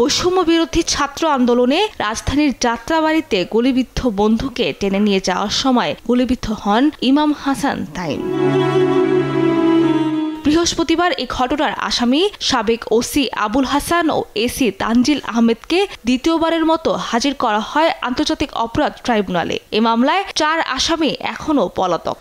বৈষম্য বিরোধী ছাত্র আন্দোলনে রাজধানীর যাত্রাবাড়িতে গুলিবিদ্ধ বন্ধুকে টেনে নিয়ে যাওয়ার সময় গুলিবিদ্ধ হন ইমাম হাসান তাইম। বৃহস্পতিবার এই ঘটনার আসামি সাবেক ওসি আবুল হাসান ও এসি তানজিল আহমেদকে দ্বিতীয়বারের মতো হাজির করা হয় আন্তর্জাতিক অপরাধ ট্রাইব্যুনালে। এ মামলায় 4 আসামি এখনও পলাতক।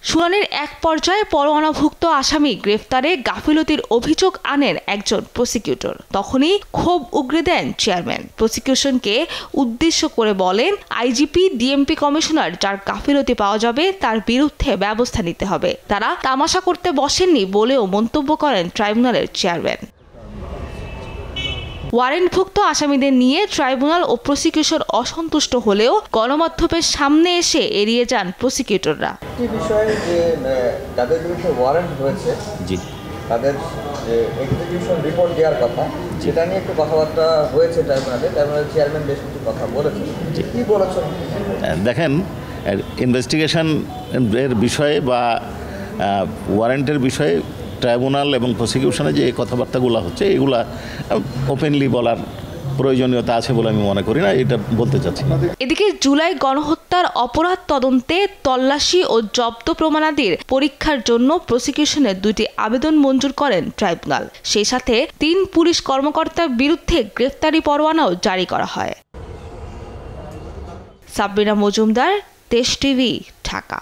শুনানির এক পর্যায়ে পরোয়ানাভুক্ত আসামি গ্রেফতারে গাফিলতির অভিযোগ আনেন একজন প্রসিকিউটর। তখনই ক্ষোভ উগরে দেন চেয়ারম্যান। প্রসিকিউশনকে উদ্দেশ্য করে বলেন, আইজিপি ডিএমপি কমিশনার যার গাফিলতি পাওয়া যাবে তার বিরুদ্ধে ব্যবস্থা নিতে হবে। তারা তামাশা করতে বসেননি বলেও মন্তব্য করেন ট্রাইব্যুনালের চেয়ারম্যান। ওয়ারেন্টভুক্ত আসামিদের নিয়ে ট্রাইব্যুনাল ও প্রসিকিউশন অসন্তুষ্ট হলেও গণমাধ্যমের সামনে এসে এড়িয়ে যান প্রসিকিউটররা। এই বিষয়ে যে তাদের বিরুদ্ধে ওয়ারেন্ট হয়েছে, তাদের যে এক্সিকিউশন রিপোর্ট দেওয়ার কথা, সেটা নিয়ে একটু কথাবার্তা হয়েছে ট্রাইব্যুনালে। ট্রাইব্যুনালের চেয়ারম্যান বেশ কিছু কথা বলেছেন। কি বলেছেন? দেখেন, ইনভেস্টিগেশন এর বিষয়ে বা ওয়ারেন্টের বিষয়ে ট্রাইব্যুনাল এবং প্রসিকিউশনে যে কথাবার্তাগুলো হচ্ছে এগুলা ওপেনলি বলার প্রয়োজনীয়তা আছে বলে আমি মনে করি না, এটা বলতে চাচ্ছি। এদিকে জুলাই গণহত্যার অপরাধ তদন্তে তল্লাশি ও জব্দ প্রমাণাদির পরীক্ষার জন্য প্রসিকিউশনের 2টি আবেদন মঞ্জুর করেন ট্রাইব্যুনাল। সেই সাথে 3 পুলিশ কর্মকর্তার বিরুদ্ধে গ্রেফতারি পরোয়ানাও জারি করা হয়। সাবরিনা মজুমদার, দেশ টিভি, ঢাকা।